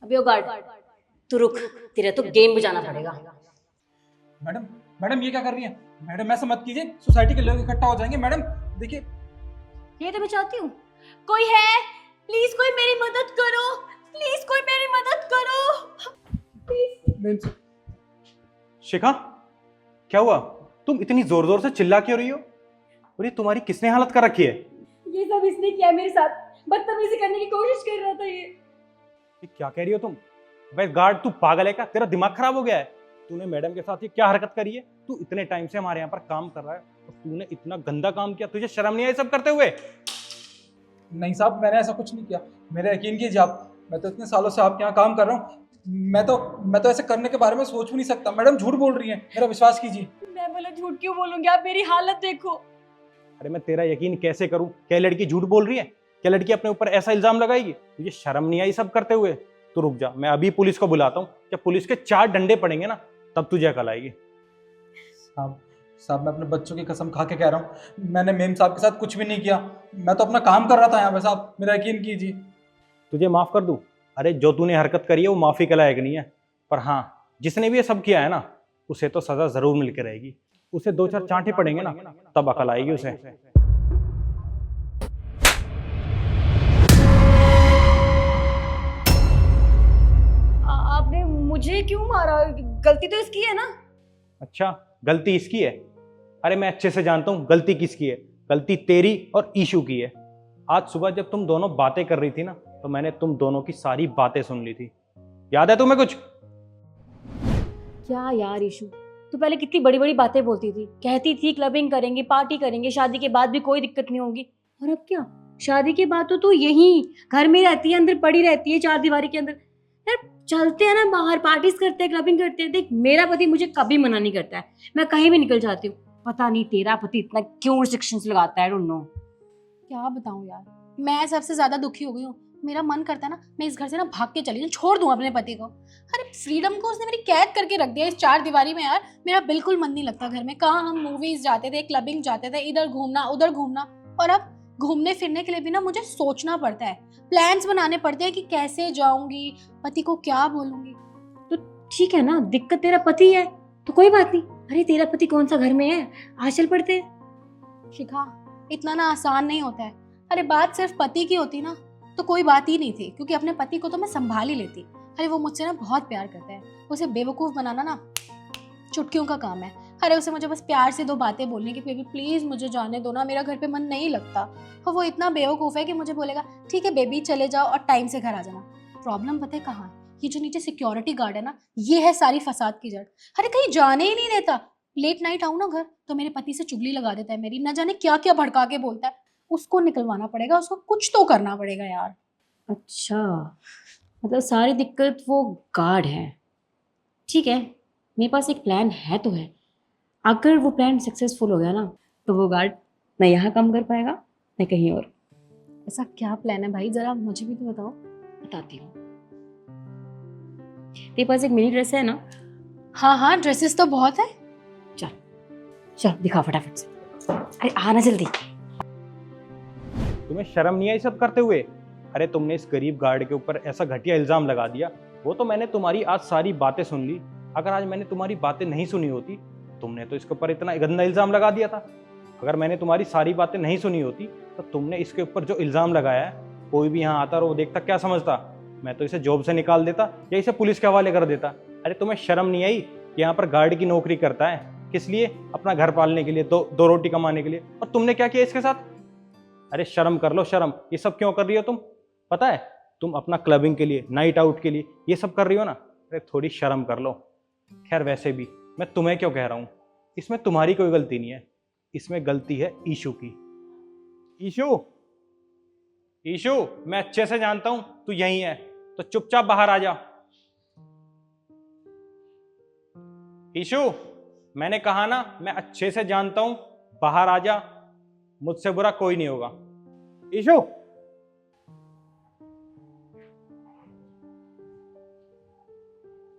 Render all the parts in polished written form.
अबे ओ गार्ड, तू रुक, तेरा तो गेम बजाना पड़ेगा। मैडम मैडम ये क्या कर रही हैं? मैडम ऐसा मत कीजिए, सोसाइटी के लोग इकट्ठा हो जाएंगे। मैडम देखिए। ये तो मैं चाहती हूँ। कोई है? प्लीज कोई मेरी मदद करो, प्लीज कोई मेरी मदद करो, प्लीज। शिखा, क्या हुआ? तुम इतनी जोर जोर से चिल्ला क्यों रही हो? और ये तुम्हारी किसने हालत कर रखी है? ये सब इसने किया मेरे साथ, बदतमीजी करने की कोशिश कर रहा था ये क्या कह रही हो तुम? भाई गार्ड, तू पागल है क्या? तेरा दिमाग खराब हो गया है? तूने मैडम के साथ ये क्या हरकत करी है? तू इतने टाइम से हमारे यहाँ पर काम कर रहा है और तूने इतना गंदा काम किया, तुझे शर्म नहीं आई सब करते हुए? नहीं साहब, मैंने ऐसा कुछ नहीं किया। मेरा यकीन कीजिए आप, मैं तो इतने सालों से आपके यहाँ काम कर रहा हूँ। मैं तो ऐसे करने के बारे में सोच भी नहीं सकता। मैडम झूठ बोल रही हैं, मेरा विश्वास कीजिए। मैं बोला झूठ क्यों बोलूंगी, आप मेरी हालत देखो। अरे मैं तेरा यकीन कैसे करूं? क्या लड़की झूठ बोल रही है? क्या लड़की अपने ऊपर ऐसा इल्जाम लगाएगी? तुझे शर्म नहीं आई सब करते हुए? तो रुक जा, मैं अभी पुलिस को बुलाता हूँ। जब पुलिस के 4 डंडे पड़ेंगे ना, तब तुझे अकल आएगी। साहब साहब, मैं अपने बच्चों की कसम खा के कह रहा हूँ, मैंने मेम साहब के साथ कुछ भी नहीं किया। मैं तो अपना काम कर रहा था यहाँ पे साहब, मेरा यकीन कीजिए। तुझे माफ कर दूं? अरे जो तूने हरकत करी है वो माफी के लायक नहीं है, पर हाँ, जिसने भी ये सब किया है ना, उसे तो सजा जरूर मिलकर रहेगी। उसे 2-4 चांटे पड़ेंगे ना, तब अकल आएगी उसे। आपने मुझे क्यों मारा? गलती तो इसकी है ना। अच्छा, गलती इसकी है? अरे मैं अच्छे से जानता हूँ गलती किसकी है। गलती तेरी और ईशू की है। आज सुबह जब तुम दोनों बातें कर रही थी ना, तो मैंने तुम दोनों की सारी बातें सुन ली थी। याद है तुम्हें कुछ? क्या यार ईशू, तू पहले कितनी बड़ी बड़ी बातें बोलती थी, कहती थी क्लबिंग करेंगे, पार्टी करेंगे, शादी के बाद भी कोई दिक्कत नहीं होगी। और अब क्या? शादी के बाद तो तू यहीं घर में रहती है, अंदर पड़ी रहती है 4 दीवारी के अंदर। यार चलते हैं ना बाहर, पार्टीज करते हैं, क्लबिंग करते हैं। देख मेरा पति मुझे कभी मना नहीं करता है, मैं कहीं भी निकल जाती हूँ। पता नहीं तेरा पति इतना क्यों रिस्ट्रिक्शंस लगाता है, आई डोंट नो। क्या बताऊं यार, मैं सबसे ज्यादा दुखी हो गई हूँ। मेरा मन करता है ना, मैं इस घर से ना भाग के चली जाऊं, छोड़ दूं अपने पति को। अरे फ्रीडम को उसने मेरी कैद करके रख दिया इस 4 दीवारी में। यार मेरा बिल्कुल मन नहीं लगता घर में। कहाँ हम मूवीज जाते थे, क्लबिंग जाते थे, इधर घूमना उधर घूमना। और अब घूमने फिरने के लिए भी ना मुझे सोचना पड़ता है, प्लान्स बनाने पड़ते हैं कि कैसे जाऊंगी, पति को क्या बोलूंगी। तो ठीक है ना, दिक्कत तेरा पति है तो कोई बात नहीं। अरे तेरा पति कौन सा घर में है, आज चल पड़ते हैं। शिखा, इतना ना आसान नहीं होता है। अरे बात सिर्फ पति की होती ना तो कोई बात ही नहीं थी, क्योंकि अपने पति को तो मैं संभाल ही लेती। अरे वो मुझसे ना बहुत प्यार करता है, उसे बेवकूफ़ बनाना ना चुटकियों का काम है। अरे उसे मुझे बस प्यार से 2 बातें बोलने की, बेबी प्लीज मुझे जाने दो ना, मेरा घर पे मन नहीं लगता। और वो इतना बेवकूफ़ है कि मुझे बोलेगा ठीक है बेबी चले जाओ और टाइम से घर आ जाना। प्रॉब्लम पता है कहाँ है? ये जो नीचे सिक्योरिटी गार्ड है ना, ये है सारी फसाद की जड़। अरे कहीं जाने ही नहीं देता। लेट नाइट आऊँ ना घर तो मेरे पति से चुगली लगा देता है मेरी, न जाने क्या क्या भड़का के बोलता है। उसको निकलवाना पड़ेगा, उसको कुछ तो करना पड़ेगा यार। अच्छा, मतलब सारी दिक्कत वो गार्ड है। ठीक है, मेरे पास एक प्लान है तो है। अगर वो प्लान सक्सेसफुल हो गया ना, तो वो गार्ड न यहाँ काम कर पाएगा न कहीं और। ऐसा क्या प्लान है भाई, जरा मुझे भी तो बताओ। बताती हूँ। तेरे पास एक मिनी ड्रेस है ना? हाँ हाँ, ड्रेसेस तो बहुत है। चल चल दिखा फटाफट से। अरे आना जल्दी। तुम्हें शर्म नहीं आई सब करते हुए? अरे तुमने इस गरीब गार्ड के ऊपर ऐसा घटिया इल्जाम लगा दिया। वो तो मैंने तुम्हारी आज सारी बातें सुन ली। अगर आज मैंने तुम्हारी बातें नहीं सुनी होती, तुमने तो इसके ऊपर इतना गंदा इल्जाम लगा दिया था। अगर मैंने तुम्हारी सारी बातें नहीं सुनी होती, तो तुमने इसके ऊपर जो इल्जाम लगाया है, कोई भी यहाँ आता और वो देखता क्या समझता? मैं तो इसे जॉब से निकाल देता या इसे पुलिस के हवाले कर देता। अरे तुम्हें शर्म नहीं आई कि यहाँ पर गार्ड की नौकरी करता है? किस लिए? अपना घर पालने के लिए, दो रोटी कमाने के लिए। और तुमने क्या किया इसके साथ? अरे शर्म कर लो, शर्म। ये सब क्यों कर रही हो तुम? पता है, तुम अपना क्लबिंग के लिए, नाइट आउट के लिए ये सब कर रही हो ना। अरे थोड़ी शर्म कर लो। खैर वैसे भी मैं तुम्हें क्यों कह रहा हूँ, इसमें तुम्हारी कोई गलती नहीं है, इसमें गलती है ईशू की। ईशू, ईशू, मैं अच्छे से जानता हूं तू यहीं है, तो चुपचाप बाहर आ जा। ईशू, मैंने कहा ना, मैं अच्छे से जानता हूं, बाहर आ जा। मुझसे बुरा कोई नहीं होगा। ईशू,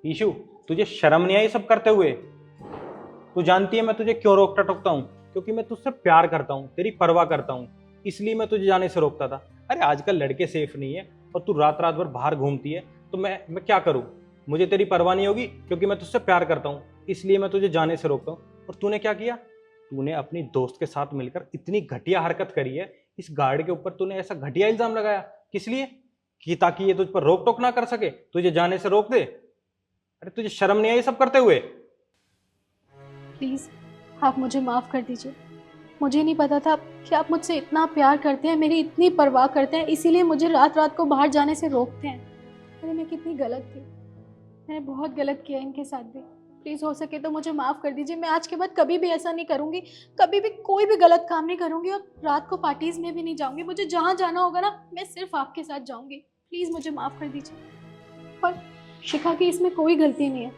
ईशू, तुझे शर्म नहीं आई सब करते हुए? तू जानती है मैं तुझे क्यों रोकता टोकता हूं? क्योंकि मैं तुझसे प्यार करता हूं, तेरी परवाह करता हूं, इसलिए मैं तुझे जाने से रोकता था। अरे आजकल लड़के सेफ नहीं है और तू रात रात भर बाहर घूमती है। तो मैं क्या करूं? मुझे तेरी परवाह नहीं होगी क्योंकि मैं तुझसे प्यार करता हूं, इसलिए मैं तुझे जाने से रोकता हूं। और तूने क्या किया? तूने अपनी दोस्त के साथ मिलकर इतनी घटिया हरकत करी है। इस गार्ड के ऊपर तूने ऐसा घटिया इल्जाम लगाया, किस लिए? कि ताकि ये तुझ पर रोक टोक ना कर सके, तुझे जाने से रोक दे। अरे तुझे शर्म नहीं आई ये सब करते हुए? प्लीज़ आप मुझे माफ़ कर दीजिए। मुझे नहीं पता था कि आप मुझसे इतना प्यार करते हैं, मेरी इतनी परवाह करते हैं, इसीलिए मुझे रात रात को बाहर जाने से रोकते हैं। अरे मैं कितनी गलत थी, मैंने बहुत गलत किया इनके साथ भी। प्लीज़ हो सके तो मुझे माफ़ कर दीजिए। मैं आज के बाद कभी भी ऐसा नहीं करूँगी, कभी भी कोई भी गलत काम नहीं करूँगी और रात को पार्टीज़ में भी नहीं जाऊँगी। मुझे जहाँ जाना होगा ना, मैं सिर्फ आपके साथ जाऊँगी। प्लीज़ मुझे माफ़ कर दीजिए। और शिखा की इसमें कोई गलती नहीं है,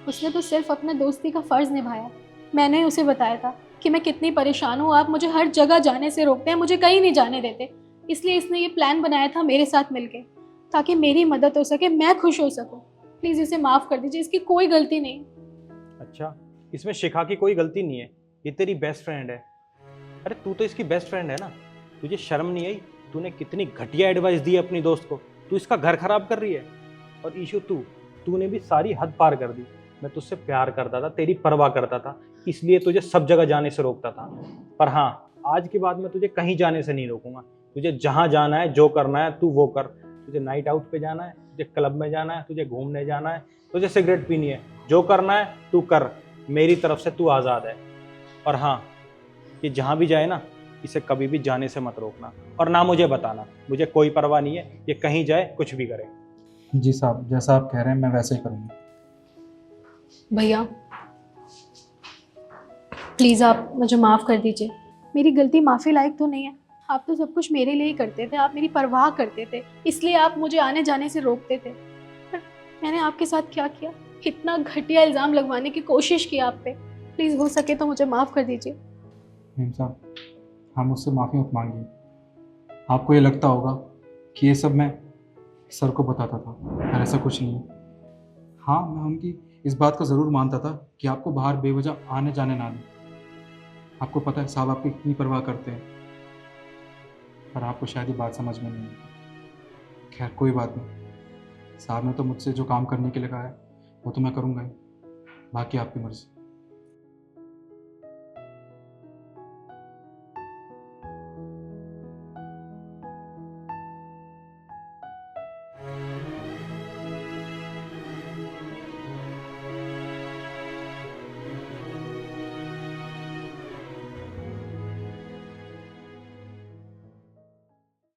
उसने तो सिर्फ अपने दोस्ती का फ़र्ज़ निभाया। मैंने उसे बताया था कि मैं कितनी परेशान हूँ, आप मुझे हर जगह जाने से रोकते हैं, मुझे कहीं नहीं जाने देते। इसलिए इसने ये प्लान बनाया था मेरे साथ मिलके, ताकि मेरी मदद हो सके, मैं खुश हो सकूँ। प्लीज़ इसे माफ़ कर दीजिए, इसकी कोई गलती नहीं। अच्छा, इसमें शिखा की कोई गलती नहीं है, ये तेरी बेस्ट फ्रेंड है। अरे तू तो इसकी बेस्ट फ्रेंड है ना, तुझे शर्म नहीं आई? तूने कितनी घटिया एडवाइस दी अपनी दोस्त को, तू इसका घर खराब कर रही है। और ईशु तूने भी सारी हद पार कर दी। मैं तुझसे प्यार करता था, तेरी परवाह करता था, इसलिए तुझे सब जगह जाने से रोकता था। पर हाँ, आज के बाद मैं तुझे कहीं जाने से नहीं रोकूंगा। तुझे जहाँ जाना है, जो करना है तू वो कर। तुझे नाइट आउट पे जाना है, तुझे क्लब में जाना है, तुझे घूमने जाना है, तुझे सिगरेट पीनी है, जो करना है तू कर। मेरी तरफ से तू आज़ाद है। और हाँ, ये जहाँ भी जाए ना, इसे कभी भी जाने से मत रोकना और ना मुझे बताना। मुझे कोई परवाह नहीं है, ये कहीं जाए कुछ भी करे। जी साहब, जैसा आप कह रहे हैं मैं वैसे ही करूँगा। भैया प्लीज़ आप मुझे माफ़ कर दीजिए। मेरी गलती माफ़ी लायक तो नहीं है, आप तो सब कुछ मेरे लिए ही करते थे, आप मेरी परवाह करते थे, इसलिए आप मुझे आने जाने से रोकते थे। पर मैंने आपके साथ क्या किया? इतना घटिया इल्ज़ाम लगवाने की कोशिश की आप पे। प्लीज़ हो सके तो मुझे माफ़ कर दीजिए। मेम साहब, हम उससे माफ़ी मत मांगिए। आपको ये लगता होगा कि ये सब मैं सर को बताता था, पर ऐसा कुछ नहीं है। हाँ, मैं उनकी इस बात को ज़रूर मानता था कि आपको बाहर बेवजह आने जाने ना दें। आपको पता है साहब आपकी कितनी परवाह करते हैं, पर आपको शायद ये बात समझ में नहीं आई। खैर कोई बात नहीं, साहब ने तो मुझसे जो काम करने के लिए कहा है वो तो मैं करूँगा ही, बाकी आपकी मर्ज़ी।